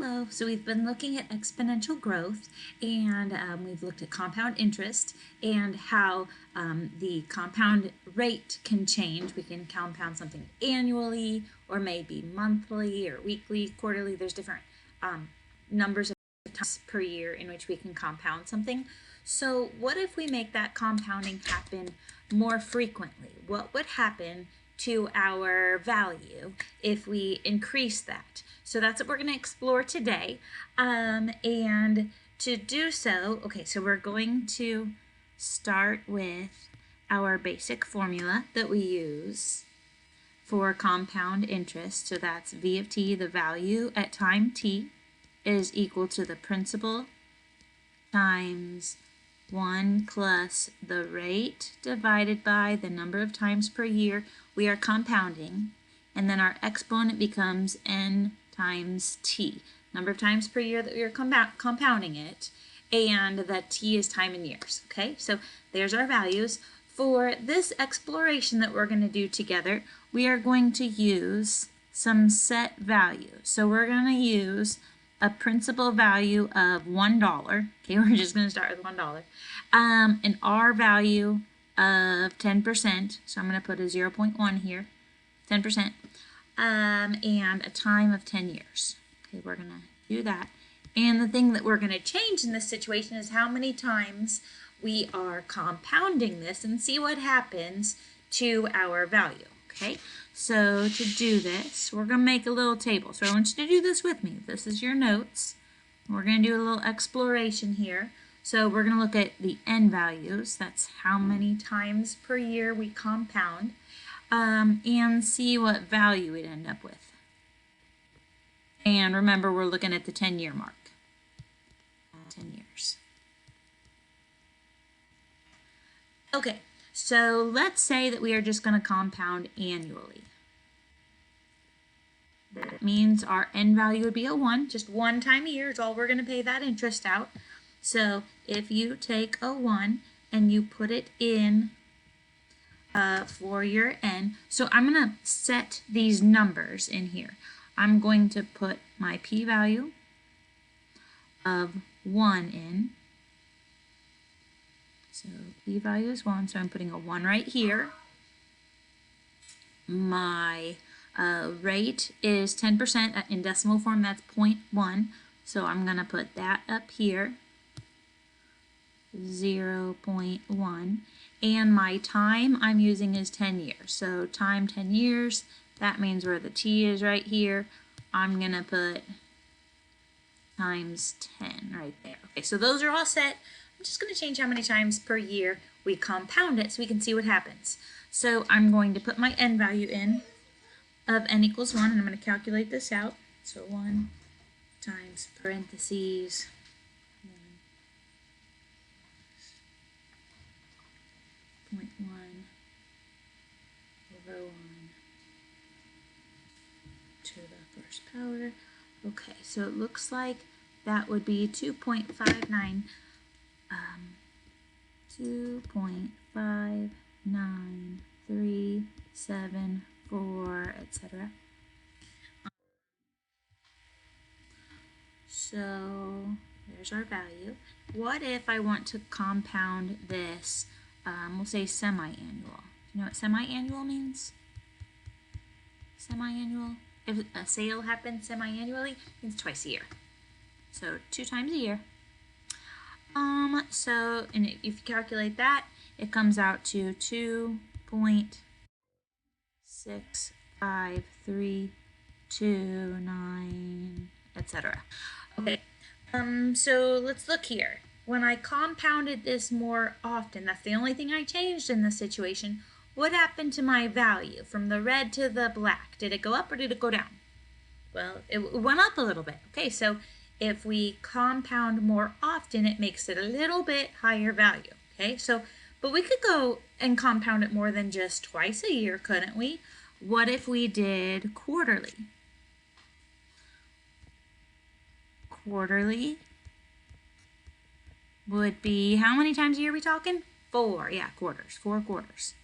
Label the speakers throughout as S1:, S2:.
S1: Hello. So we've been looking at exponential growth, and we've looked at compound interest and how the compound rate can change. We can compound something annually or maybe monthly or weekly, quarterly. There's different numbers of times per year in which we can compound something. So what if we make that compounding happen more frequently? What would happen to our value if we increase that? So that's what we're going to explore today. And to do so, okay, so we're going to start with our basic formula that we use for compound interest. So that's V of t, the value at time t, is equal to the principal times 1 plus the rate divided by the number of times per year we are compounding, and then our exponent becomes n times t, number of times per year that we are compounding it, and that t is time in years. Okay, so there's our values. For this exploration that we're going to do together, we are going to use some set values. So we're going to use a principal value of $1. Okay, we're just going to start with $1. An R value of 10%. So I'm going to put a 0.1 here, 10%. And a time of 10 years. Okay, we're going to do that. And the thing that we're going to change in this situation is how many times we are compounding this and see what happens to our value. Okay, so to do this, we're going to make a little table. So I want you to do this with me. This is your notes. We're going to do a little exploration here. So we're going to look at the n values. That's how many times per year we compound. And see what value we'd end up with. And remember, we're looking at the 10-year mark. 10 years. Okay, so let's say that we are just going to compound annually. That means our n value would be a 1. Just one time a year is all we're going to pay that interest out. So if you take a 1 and you put it in for your n. So I'm going to set these numbers in here. I'm going to put my p-value of 1 in. So p-value is 1, so I'm putting a 1 right here. My rate is 10%. In decimal form, that's 0.1. So I'm going to put that up here, 0.1. And my time I'm using is 10 years. So time 10 years, that means where the t is right here. I'm going to put times 10 right there. Okay, so those are all set. I'm just going to change how many times per year we compound it so we can see what happens. So I'm going to put my n value in of n equals 1, and I'm going to calculate this out. So 1 times parentheses 0.1 over 1 to the first power. Okay, so it looks like that would be 2.59, 2.59374, etc. So there's our value. What if I want to compound this? We'll say semi-annual. You know what semi-annual means? Semi-annual. If a sale happens semi-annually, it means twice a year. So 2 times a year. So and if you calculate that, it comes out to 2.65329, etc. Okay. So let's look here. When I compounded this more often, that's the only thing I changed in this situation. What happened to my value from the red to the black? Did it go up or did it go down? Well, it went up a little bit. Okay, so if we compound more often, it makes it a little bit higher value. Okay, so, but we could go and compound it more than just twice a year, couldn't we? What if we did quarterly? Quarterly would be, how many times a year are we talking? 4, yeah, quarters, 4 quarters.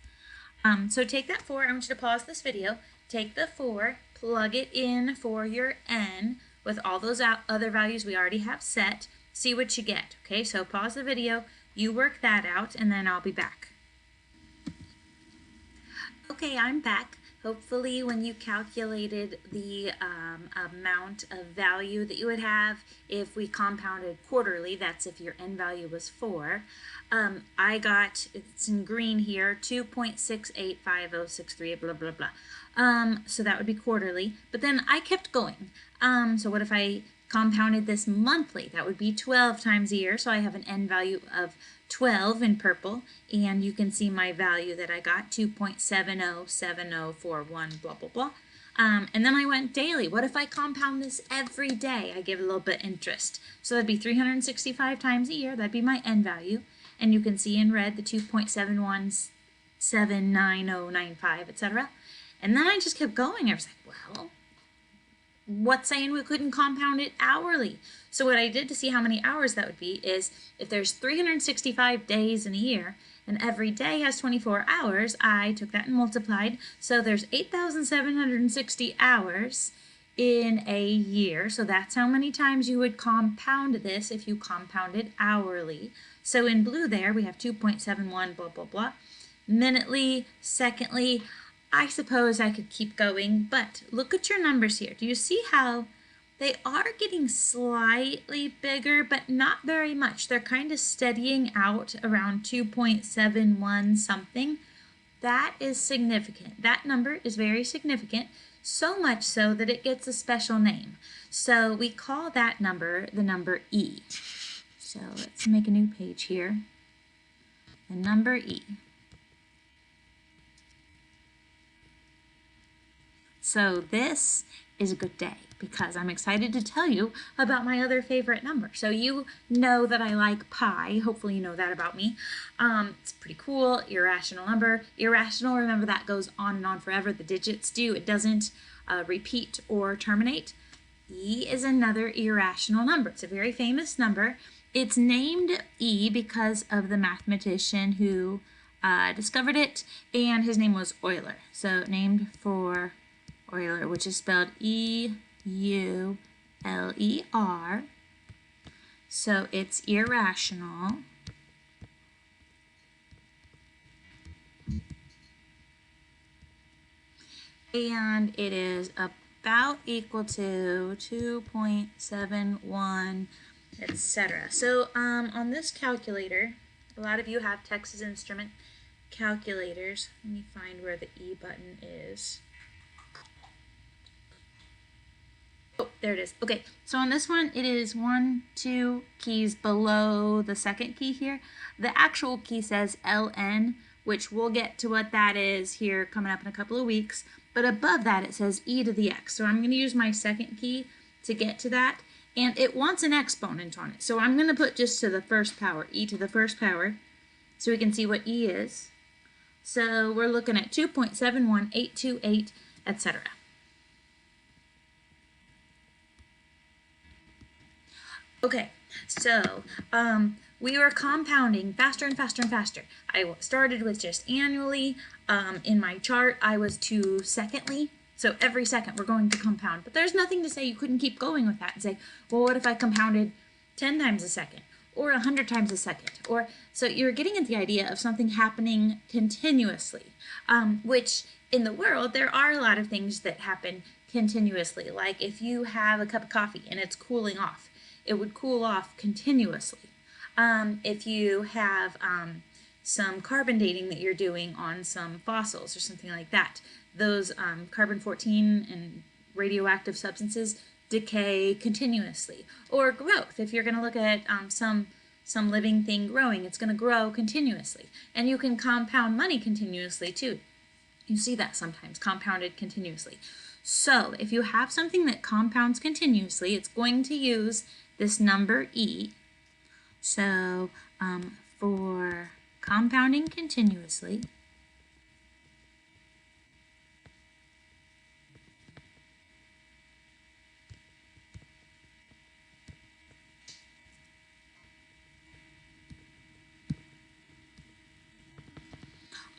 S1: So take that 4, I want you to pause this video, take the 4, plug it in for your n, with all those other values we already have set, see what you get. Okay, so pause the video, you work that out, and then I'll be back. Okay, I'm back. Hopefully when you calculated the amount of value that you would have if we compounded quarterly, that's if your end value was 4, I got, it's in green here, 2.685063, blah, blah, blah. So that would be quarterly, but then I kept going. So what if I compounded this monthly? That would be 12 times a year, so I have an end value of 12 in purple, and you can see my value that I got, 2.707041, blah, blah, blah. And then I went daily. What if I compound this every day? I give a little bit interest. So that'd be 365 times a year. That'd be my end value. And you can see in red the 2.7179095, etc. And then I just kept going. I was like, well, what's saying we couldn't compound it hourly? So what I did to see how many hours that would be is, if there's 365 days in a year and every day has 24 hours, I took that and multiplied. So there's 8,760 hours in a year. So that's how many times you would compound this if you compounded hourly. So in blue there we have 2.71 blah blah blah. Minutely, secondly, I suppose I could keep going, but look at your numbers here. Do you see how they are getting slightly bigger, but not very much? They're kind of steadying out around 2.71 something. That is significant. That number is very significant, so much so that it gets a special name. So we call that number the number E. So let's make a new page here. The number E. So this is a good day because I'm excited to tell you about my other favorite number. So you know that I like pi. Hopefully you know that about me. It's pretty cool. Irrational number. Irrational, remember, that goes on and on forever. The digits do. It doesn't repeat or terminate. E is another irrational number. It's a very famous number. It's named E because of the mathematician who discovered it, and his name was Euler. So named for Euler, which is spelled E-U-L-E-R. So it's irrational. And it is about equal to 2.71, etc. So on this calculator, a lot of you have Texas Instrument calculators. Let me find where the E button is. Oh, there it is. Okay, so on this one, it is 1, 2 keys below the second key here. The actual key says LN, which we'll get to what that is here coming up in a couple of weeks. But above that, it says e to the x. So I'm going to use my second key to get to that. And it wants an exponent on it. So I'm going to put just to the first power, e to the first power, so we can see what e is. So we're looking at 2.71828, etc. Okay, so we were compounding faster and faster and faster. I started with just annually. In my chart, I was to secondly. So every second we're going to compound. But there's nothing to say you couldn't keep going with that and say, well, what if I compounded 10 times a second or 100 times a second? Or so you're getting at the idea of something happening continuously, which in the world, there are a lot of things that happen continuously. Like if you have a cup of coffee and it's cooling off, it would cool off continuously. If you have some carbon dating that you're doing on some fossils or something like that, those carbon-14 and radioactive substances decay continuously. Or growth, if you're going to look at some living thing growing, it's going to grow continuously. And you can compound money continuously too. You see that sometimes, compounded continuously. So if you have something that compounds continuously, it's going to use this number E. So for compounding continuously,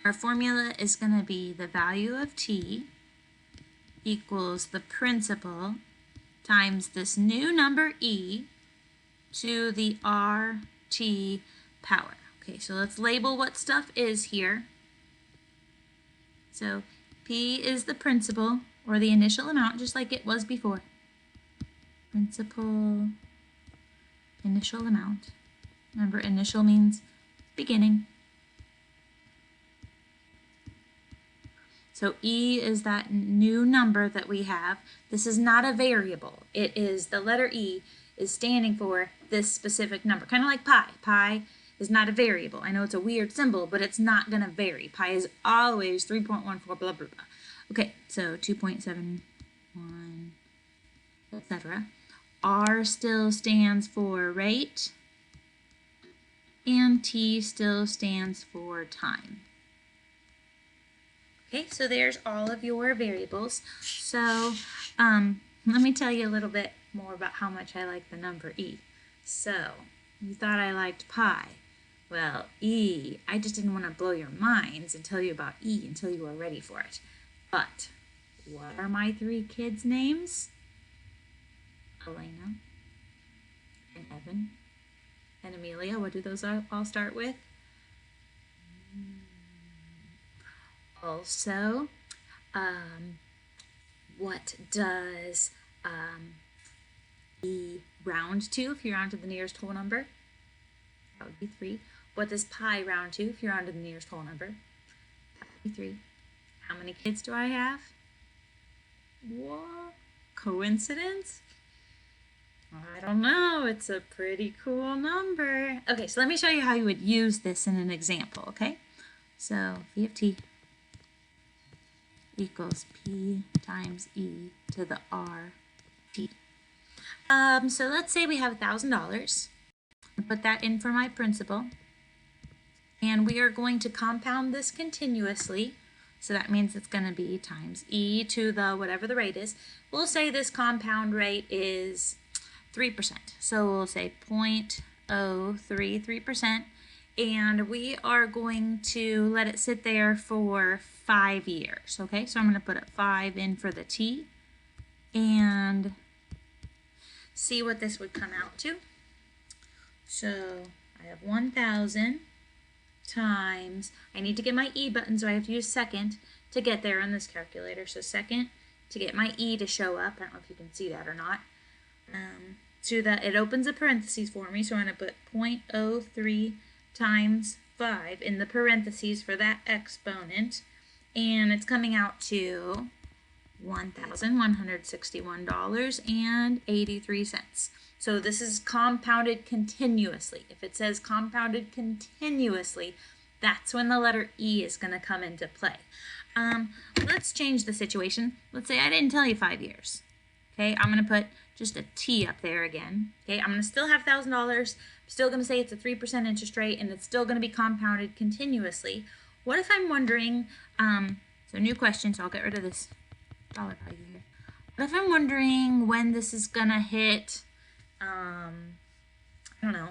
S1: our formula is going to be the value of t equals the principal times this new number e to the RT power. Okay, so let's label what stuff is here. So P is the principal, or the initial amount, just like it was before. Principal, initial amount. Remember, initial means beginning. So E is that new number that we have. This is not a variable. It is, the letter E is standing for this specific number, kind of like pi. Pi is not a variable. I know it's a weird symbol, but it's not going to vary. Pi is always 3.14 blah, blah, blah. Okay, so 2.71, etc. R still stands for rate, and T still stands for time. Okay, so there's all of your variables. So let me tell you a little bit more about how much I like the number E. So you thought I liked pi. Well, E, I just didn't want to blow your minds and tell you about E until you were ready for it. But what are my 3 kids' names? Elena and Evan and Amelia. What do those all start with? Also, what does E round to if you round to the nearest whole number? That would be 3. What does pi round to if you round to the nearest whole number? That would be 3. How many kids do I have? What? Coincidence? I don't know. It's a pretty cool number. Okay, so let me show you how you would use this in an example, okay? So V of t equals P times E to the RT. So let's say we have $1,000. Put that in for my principal. And we are going to compound this continuously. So that means it's going to be times E to the whatever the rate is. We'll say this compound rate is 3%. So we'll say 0.033%. And we are going to let it sit there for 5 years. Okay, so I'm going to put 5 in for the T and see what this would come out to. So I have 1,000 times, I need to get my E button, so I have to use second to get there on this calculator. So second to get my E to show up. I don't know if you can see that or not. So that it opens a parentheses for me, so I'm going to put 0.03 times 5 in the parentheses for that exponent, and it's coming out to $1,161.83. So this is compounded continuously. If it says compounded continuously, that's when the letter E is going to come into play. Let's change the situation. Let's say I didn't tell you 5 years. Okay, I'm going to put just a T up there again. Okay, I'm going to still have $1,000. I'm still going to say it's a 3% interest rate, and it's still going to be compounded continuously. What if I'm wondering, so new question, so I'll get rid of this dollar value here. What if I'm wondering when this is going to hit, I don't know,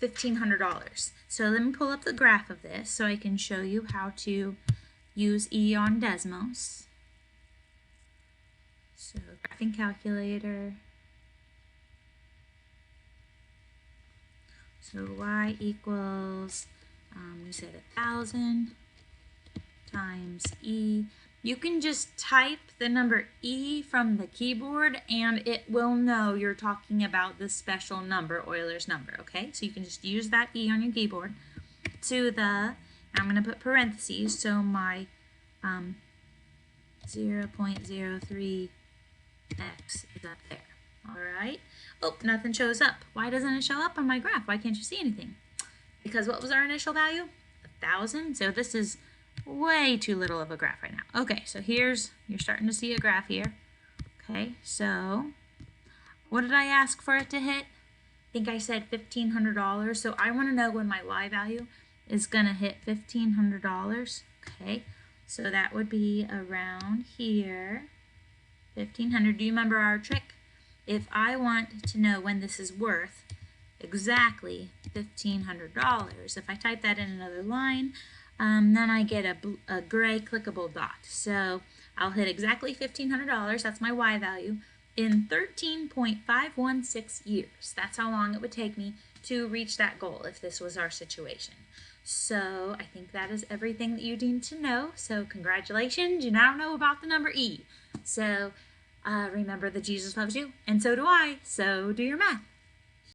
S1: $1,500. So let me pull up the graph of this so I can show you how to use E on Desmos. So graphing calculator. So y equals, we said 1,000 times E. You can just type the number E from the keyboard and it will know you're talking about this special number, Euler's number, okay? So you can just use that E on your keyboard to the, I'm going to put parentheses, so my 0.03x is up there. All right. Oh, nothing shows up. Why doesn't it show up on my graph? Why can't you see anything? Because what was our initial value? 1,000. So this is way too little of a graph right now. Okay, so here's, you're starting to see a graph here. Okay, so what did I ask for it to hit? I think I said $1,500. So I want to know when my Y value is going to hit $1,500. Okay, so that would be around here. 1,500. Do you remember our trick? If I want to know when this is worth exactly $1,500, if I type that in another line, then I get a gray clickable dot. So I'll hit exactly $1,500. That's my Y value. in 13.516 years. That's how long it would take me to reach that goal if this was our situation. So I think that is everything that you need to know. So congratulations, you now know about the number E. So remember that Jesus loves you, and so do I. So do your math.